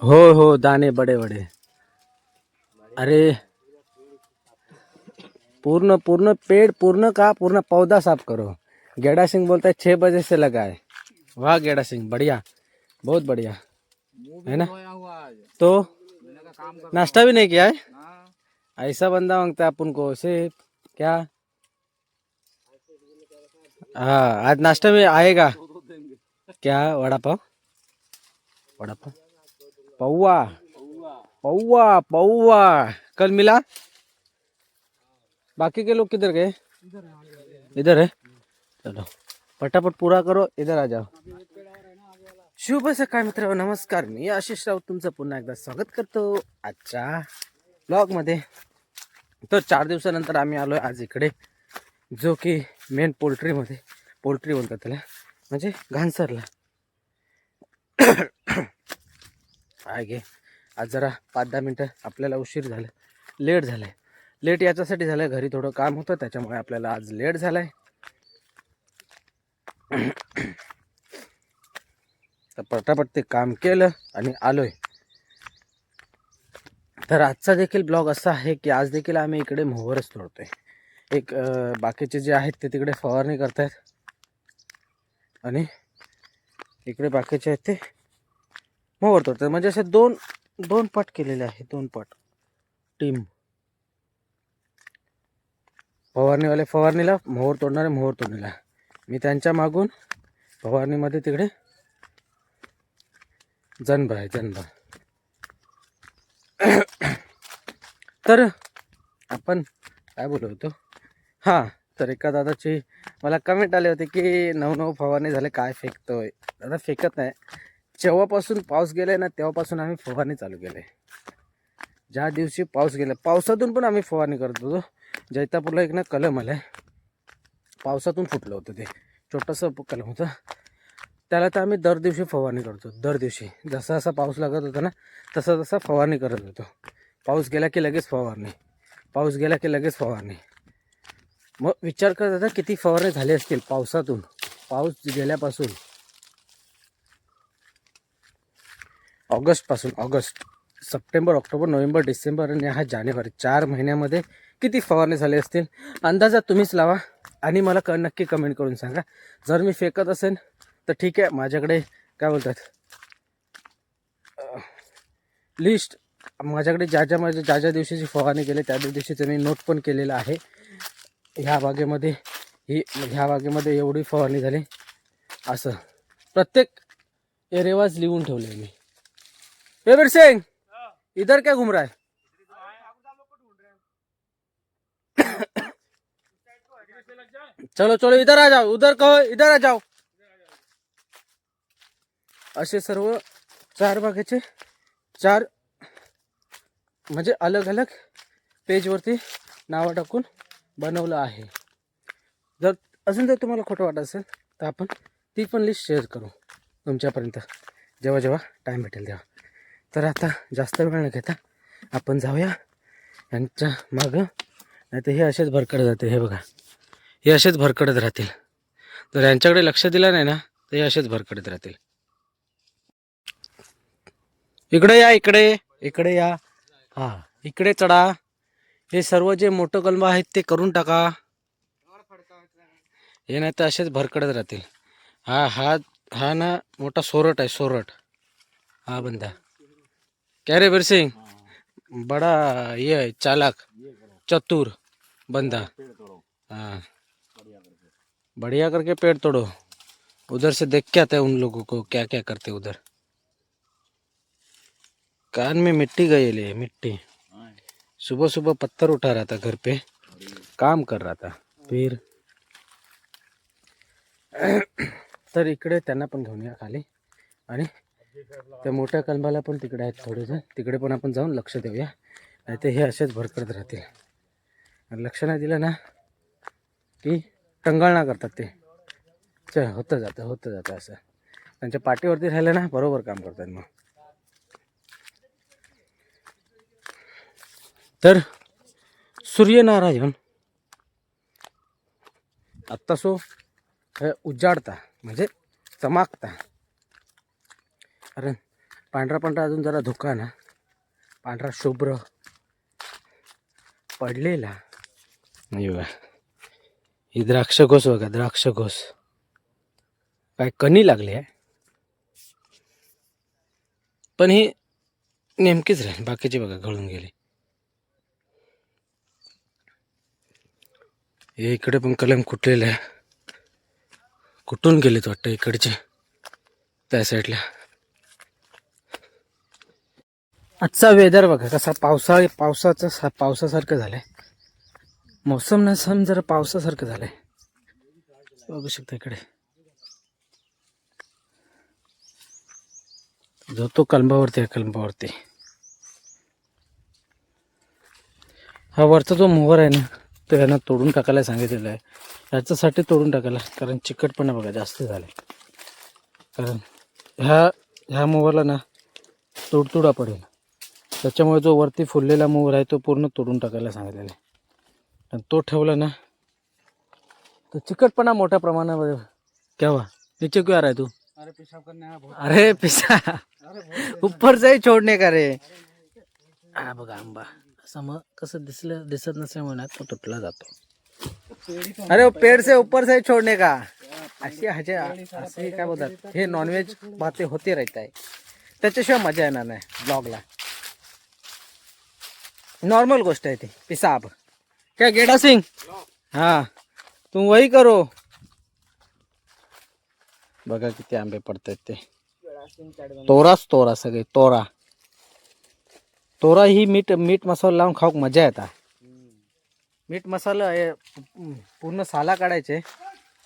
हो हो, दाने बड़े बड़े। अरे पूर्ण पूर्ण पेड़, पूर्ण का पूर्ण पौधा साफ करो। गेड़ा सिंह बोलता है 6 बजे से लगा है। वाह गेड़ा सिंह, बढ़िया, बहुत बढ़िया है ना। तो नाश्ता भी नहीं किया है। ऐसा बंदा मांगता है अपन को सिर्फ क्या। हाँ, आज नाश्ता में आएगा क्या? वड़ा पाव, वड़ा पाव, पौवा, पौवा पौवा कल मिला। बाकी के लोग किधर गए? इधर है। चलो पटापट पूरा करो, इधर आ जाओ। शुभ सकाळ मित्रांनो, नमस्कार. मी आशिष राऊत तुमचं पुन्हा एकदा स्वागत करतो आजच्या ब्लॉग मध्ये. तर 4 दिवसानंतर आम्ही आलोय आज इकडे, जो की मेन पोल्ट्रीमध्ये, पोल्ट्री बोलतात त्याला, म्हणजे घानसरला आहे गे. आज जरा 5-10 मिनटं आपल्याला उशीर झाला, लेट झालाय. लेट याच्यासाठी झालंय, घरी थोडं काम होतं त्याच्यामुळे आपल्याला आज लेट झालाय. तर पटापट ते काम केलं आणि आलोय. तर आजचा देखील ब्लॉग असा आहे की आज देखील आम्ही इकडे मोहरच तोडतोय. एक बाकीचे जे आहेत ते तिकडे फवारणी करतायत आणि इकडे बाकीचे आहेत ते मोहर तोडतात. म्हणजे असे दोन दोन पट केलेले आहे, 2 पट टीम. फवारणीवाले फवारणीला, मोहर तोडणारे मोहर तोडणीला. मी त्यांच्या मागून फवारणीमध्ये तिकडे जनभर आहे, जनभर. तर आपण काय बोलत होतो? हां, तर एका दादाची मला कमेंट आले होते की 9 फवारणी झाले, काय फेकतोय? दादा फेकत नाही. जेव्हापासून पाऊस गेलाय ना तेव्हापासून आम्ही फवारणी चालू केली. ज्या दिवशी पाऊस गेला, पावसातून पण आम्ही फवारणी करत होतो. जैतापूरला एक ना कलम आलाय, पावसातून फुटलं होतं ते, छोटंसं कलम होतं. त्याला तर आम्ही दर दिवशी फवारणी करतो. दर दिवशी जसा जसा पाऊस लागत होता ना तसा तसा फवारणी करत होतो. पाऊस गेला की लगेच फवारणी, पाऊस गेला की लगेच फवारणी. मग विचार करत होता किती फवारणी झाले असतील पावसातून, पाऊस गेल्यापासून. August, September, October, November, December आणि हा जानेवारी, 4 महिन्यामध्ये किती फवारणी झाले असतील अंदाजा तुम्हीच लावा आणि मला नक्की कमेंट करून सांगा. जर मी फेकत असेल तर ठीक आहे, माझ्याकडे काय बोलतात लिस्ट, माझ्याकडे ज्या ज्या दिवशीची फवारणी केली त्या दिवशीचं मी नोट पण केलेलं आहे. ह्या बागेमध्ये ह्या बागेमध्ये एवढी फवारणी झाली, असं प्रत्येक एरेवाज लिहून ठेवले मी. पेवर सिंह, इधर क्या घूम रहा है? चलो चलो इधर आ जाओ, उधर कहो इधर आ जाओ. असे सर्व 4 बागेचे 4 म्हणजे अलग अलग पेजवरती नावं टाकून बनवलं आहे. जर अजून जर तुम्हाला खोटं वाटत असेल तर आपण ती पण लिस्ट शेअर करू तुमच्यापर्यंत जेव्हा जेव्हा टाईम भेटेल तेव्हा. तर आता जास्त वेळ न घेता आपण जाऊया यांच्या मागं. नाही तर हे असेच भरकडत जाते. हे बघा, हे असेच भरकडत राहतील. जर यांच्याकडे लक्ष दिलं नाही ना तर हे असेच भरकडत राहतील. इकडे या, इकडे इकडे या. हा, इकडे चढा. हे सर्व जे मोठं कलम आहेत ते करून टाका. हे नाही तर असेच भरकडत राहतील. हा हा हा ना मोठा सोरट आहे, सोरट. हा बंदा क्या रे बीर सिंह, बड़ा ये है चालाक, चतुर बंदा. हाँ, बढ़िया करके पेड़ तोड़ो. उधर से देख के आते हैं उन लोगों को क्या क्या करते उधर. कान में मिट्टी गई ले, मिट्टी. सुबह सुबह पत्थर उठा रहा था घर पे, काम कर रहा था. फिर तर इकडे त्यांना पण घेऊन या खाली आणि त्या मोठ्या कलमाला पण तिकडे आहेत थोडेसे, तिकडे पण आपण जाऊन लक्ष देऊया. नाही तर हे असेच भरकत राहतील. आणि लक्ष नाही दिलं ना की टंगाळणा करतात ते. होतं जातं असं. त्यांच्या पाठीवरती राहिलं ना बरोबर काम करतात. मग तर सूर्यनारायण आत्ता सो उजाडता म्हणजे चमकता. कारण पांढरा पांढरा अजून जरा धुका ना, पांढरा शुभ्र पडलेला नाही बघा. ही द्राक्ष घोस बघा, द्राक्ष घोस काय कणी लागली आहे, पण ही नेमकीच राहील, बाकीचे बघा गळून गेले. हे इकडे पण कलम कुठलेलं आहे, कुठून गेलेत वाटतं इकडचे त्या साईडला. आजचा वेदर बघा कसा पावसासारखं झालंय. मोसम ना सम जरा पावसासारखं झालंय, बघू शकता इकडे जो तो कलंबावरती आहे. कलंबावरती हा वरचा जो मोहर आहे ना, तो यांना तोडून टाकायला सांगितलेलं आहे. याच्यासाठी तोडून टाकायला, कारण चिकटपणा बघा जास्त झाला. कारण ह्या मोहरला ना तुडतुडा पडेल, त्याच्यामुळे जो वरती फुललेला मोहर आहे तो पूर्ण तोडून टाकायला सांगितलेला आहे. आणि तो ठेवला ना तो चिकटपणा मोठ्या प्रमाणामध्ये. क्या हुआ, नीचे क्यों आ रहा है तू? अरे पेशाब करने आया. अरे पेशा ऊपर से ही छोड़ने का रे. हा बघा आंबा असं मग कसं दिसत नसल्यामुळे तो तुटला जातो. अरे वो पेड़ से ऊपर से ही छोड़ने का. अशी असे काय बोलतात, हे नॉनव्हेज बाते होते राहत आहे, त्याच्याशिवाय मजा येणार नाही ब्लॉगला. नॉर्मल गोष्ट आहे ती. पिसाब क्या गेडा सिंग, हाँ तुम वही करो. बघा किती आंबे पडतात ते. तोरा सगळे तोरा ही मीठ मसाला लावून खाऊक मजा येतात. मीठ मसाला पूर्ण साला काढायचे,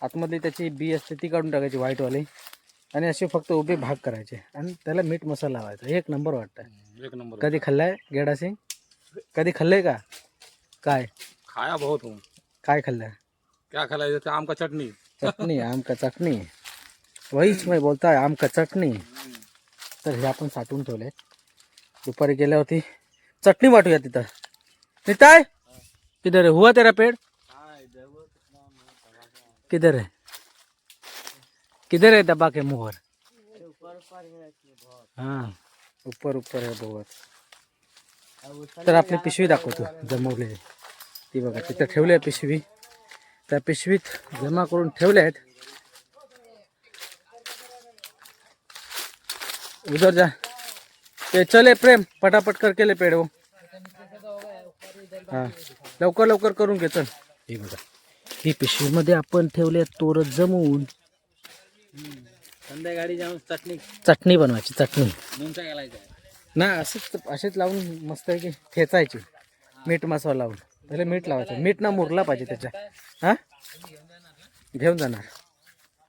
आतमधली त्याची बी असते ती काढून टाकायची व्हाईटवाली, आणि असे फक्त उभे भाग करायचे आणि त्याला मीठ मसाला लावायचा. एक नंबर वाटतं. एक नंबर. कधी खाल्लाय गेडा सिंग? कधी खाल्लंय का? काय खाया बहुत हूँ. काय खाल्लं? क्या खाल्ला? जैसे आम का चटनी. आम का चटनी, वहीच मैं बोलता है, आम का चटनी. तर हे आपण साठवून ठेवले. दुपारी गेल्यावरती चटणी वाटूया तिथं. निताय किधर है, हुआ तेरा पेड़? किधर है दबा के मोहर? हाँ ऊपर है बहुत. तर आपली पिशवी दाखवतो जमवलेली ती बघा, तिथं ठेवली आहे पिशवी. त्या पिशवीत जमा करून ठेवले आहेत. उधर जा ते चले प्रेम, पटापट करके ले पेड़ वो. हा लवकर करून घे चल. हे बघा ही पिशवीमध्ये आपण ठेवले तोर जमवून. संध्याकाळी जाऊन चटणी बनवायची. चटणी ना असेच लावून मस्त आहे की ठेचायची, मीठ मसाला लावून. पहिले मीठ लावायचं, मीठ ना मुरला पाहिजे त्याच्या. हा घेऊन जाणार,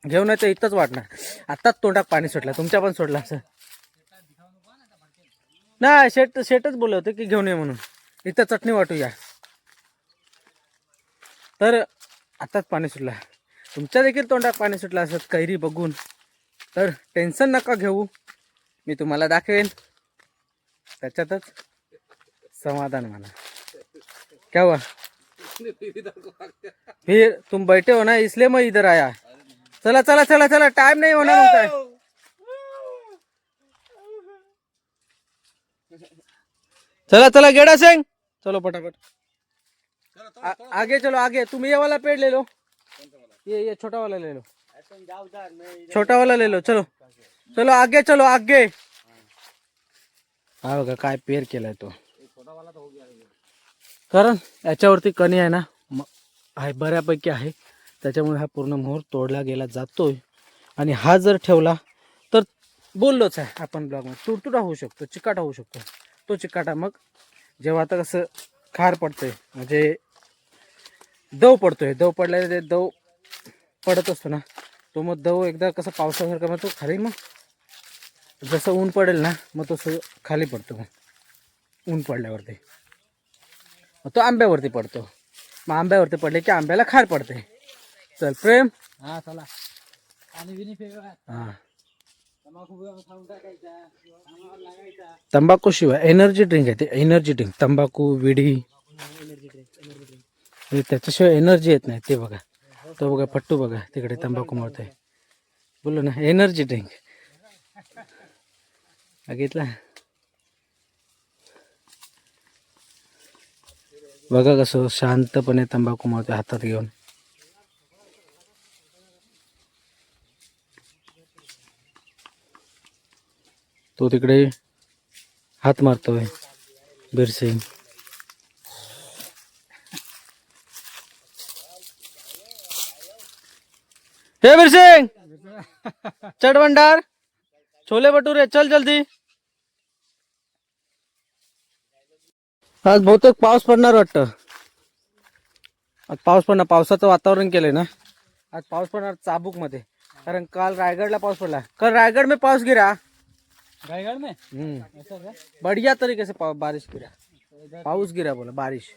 घेऊन यायचं इथंच वाटणार. आत्ताच तोंडात पाणी सुटलं, तुमच्या पण सोडलं असं ना. शेटच बोलले होते की घेऊन ये म्हणून, इथं चटणी वाटूया. तर आत्ताच पाणी सुटलं, तुमच्या देखील तोंडात पाणी सुटलं असत कैरी बघून. तर टेन्शन नका घेऊ, मी तुम्हाला दाखवेन, त्याच्यातच समाधान म्हणा. क्या हुआ, फिर तुम बैठे हो ना इसलिए मैं इधर आया. चला चला चला चला, टाइम नहीं होना होता है. चला चला गेड़ा सिंह, चलो फटाफट आगे चलो आगे. तुम ये वाला पेड़ ले लो, ये छोटा वाला ले लो, छोटा वाला ले लो. चलो चलो आगे चलो आगे. हा बघा काय पेर केलाय तो, कारण याच्यावरती कणी आहे ना आहे, बऱ्यापैकी आहे, त्याच्यामुळे हा पूर्ण मोहर तोडला गेला जातोय. आणि हा जर ठेवला तर बोललोच आहे आपण ब्लॉगमध्ये, तुडतुडा होऊ शकतो, चिकाटा होऊ शकतो. तो चिकाटा मग जेव्हा आता कसं खार पडतोय, म्हणजे दव पडतोय, दव पडल्याने ते दव पडत असतो ना, तो मग दव एकदा कसं पावसासारखा मग तो खाली, मग जसं ऊन पडेल ना मग तो सगळं खाली पडतो. मग ऊन पडल्यावरती मग तो आंब्यावरती पडतो. मग आंब्यावरती पडले की आंब्याला खार पडते. चल प्रेम, हा चला. हा तंबाखू शिवाय एनर्जी ड्रिंक आहे ते, एनर्जी ड्रिंक. तंबाखू विडी त्याच्याशिवाय एनर्जी येत नाही. ते बघा, तो बघा पट्टू बघा तिकडे तंबाखू मळतोय. बोललो ना एनर्जी ड्रिंक. बघितलं बघा कसं शांतपणे तंबाखू मावते हातात घेऊन. तो तिकडे हात मारतोय बिरसिंग. हे बिरसिंग चट भंडार छोले भटुरे चल जल्दी. आज बहुतेक पाऊस पडणार वाटतं. आज पाऊस पडणार, पावसाचं वातावरण केलंय ना. आज पाऊस पडणार चाबुक मध्ये, कारण काल रायगडला पाऊस पडला. कल रायगड में पाऊस गिरा. रायगड में बढ़िया तरीके से बारिश गिरा. पाऊस गिरा बोला बारिश.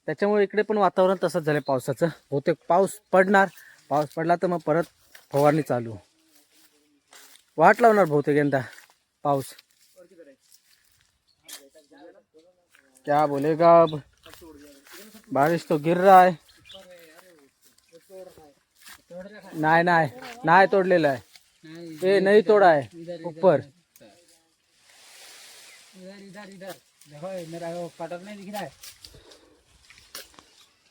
त्याच्यामुळे इकडे पण वातावरण तसंच झालं पावसाचं. बहुतेक पाऊस पडणार. पाऊस पडला तर मग परत फवारणी चालू. वाट लावणार बहुतेक यंदा पाऊस. क्या बोलेगा अब, बारिश तो गिर रहा है. नाही नाही नाही तोडलेला आहे. ये नहीं तोड़ा है ऊपर. इधर इधर देखो मेरा वो कटर नहीं दिख रहा है.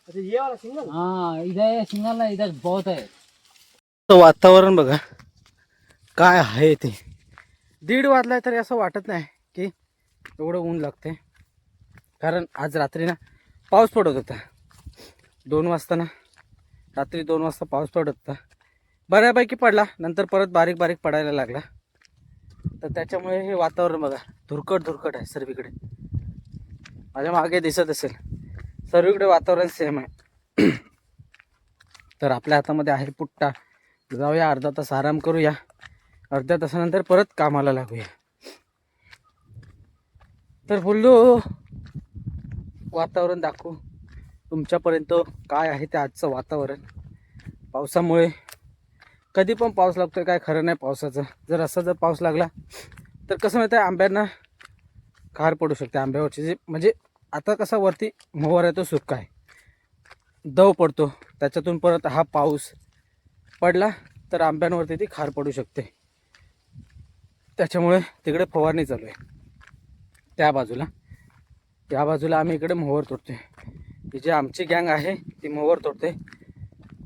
अच्छा ये वाला सिंगल. हाँ इधर सिंगल है, इधर बहुत है. तो वातावरण बघा काय आहे ते. 1:30 वाजलाय तरी असं वाटत नाही की एवढं ऊन लागते. कारण आज रात्री ना पाऊस पडत होता. 2 वाजता ना, रात्री 2 वाजता पाऊस पडत होता. बऱ्यापैकी पडला, नंतर परत बारीक बारीक पडायला लागला. तर त्याच्यामुळे हे वातावरण बघा धुरकट धुरकट आहे सर्वीकडे. माझ्या मागे दिसत असेल सर्वीकडे वातावरण सेम आहे. तर आपल्या हातामध्ये आहे पुट्टा. जाऊया अर्धा तास आराम करूया. अर्ध्या तासानंतर परत कामाला लागूया. तर बोललो वातावरण दाखवू तुमच्यापर्यंत काय आहे ते आजचं वातावरण. पावसामुळे कधी पण पाऊस लागतोय काय खरं नाही पावसाचं. जर असा जर पाऊस लागला तर कसं माहिती आहे, आंब्यांना खार पडू शकते. आंब्यावरची जे म्हणजे आता कसा वरती मोहर आहे तो सुक्का आहे, दव पडतो. त्याच्यातून परत हा पाऊस पडला तर आंब्यांवरती ती खार पडू शकते. त्याच्यामुळे तिकडे फवारणी चालू आहे. त्या बाजूला आम्ही इकडे मोहर तोडतोय. ती जी आमची गँग आहे ती मोहर तोडते.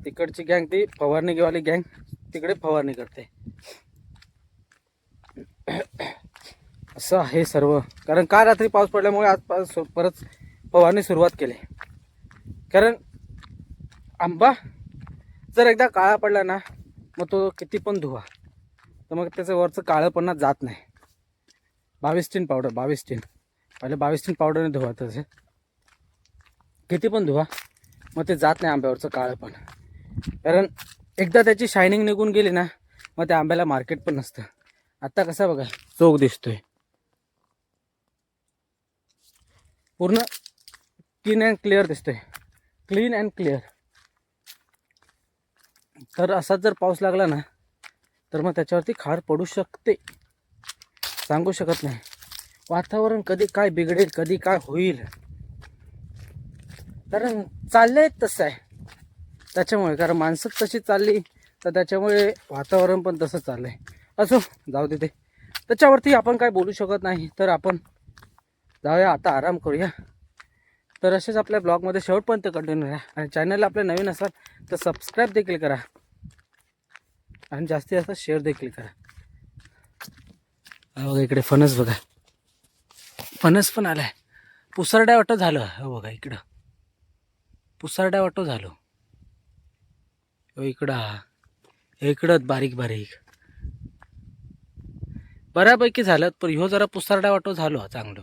तिकडची गँग ती फवारणीवाली गँग तिकडे फवारणी करते. असं आहे सर्व. कारण काल रात्री पाऊस पडल्यामुळे आज परत फवारणी सुरुवात केली. कारण आंबा जर एकदा काळा पडला ना मग तो किती पण धुवा तर मग त्याचं वरचं काळंपणा जात नाही. 22 पावडर 22 पहिले 22 पावडरने धुवा. तसे किती पण धुवा मग ते जात नाही आंब्यावरचं काळंपण. कारण एकदा त्याची शायनिंग निघून गेली ना मग त्या आंब्याला मार्केट पण नसतं. आता कसा बघा चोख दिसतोय, पूर्ण क्लीन अँड क्लिअर दिसतोय. Clean and clear. तर असाच जर पाऊस लागला ना तर मग त्याच्यावरती खार पडू शकते. सांगू शकत नाही. वातावरण कधी काय बिघडेल, कधी काय होईल. कारण चाललंय तसं आहे त्याच्यामुळे. कारण माणसं तशी चालली तर त्याच्यामुळे वातावरण पण तसं चाललंय. असो जाऊ दे ते, त्याच्यावरती आपण काय बोलू शकत नाही. तर आपण जाऊया आता आराम करूया. तर असेच आपल्या ब्लॉगमध्ये शेवटपर्यंत कंटिन्यू राहा. आणि चॅनलला आपल्या नवीन असाल तर सबस्क्राईब देखील करा आणि जास्तीत जास्त शेअर देखील करा. बघा इकडे फणस बघा, फणस पण आलाय. पुसरड्या वाटं झालं. हो बघा इकडं पुसरड्या वाटं झालं. इकडं बारीक बारीक बऱ्यापैकी झालं. पण ह्यो जरा पुसरड्या वाटं झालो चांगलं.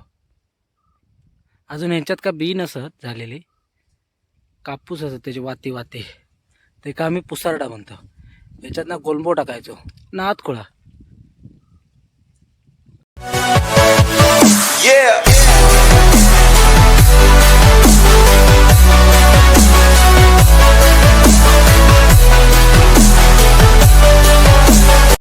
अजून ह्यांच्यात का बी नसत झालेले, कापूस असत त्याचे वाते वाते, ते का आम्ही पुसरडा म्हणतो. याच्यात ना गोलंबो टाकायचो ना हात खोळा.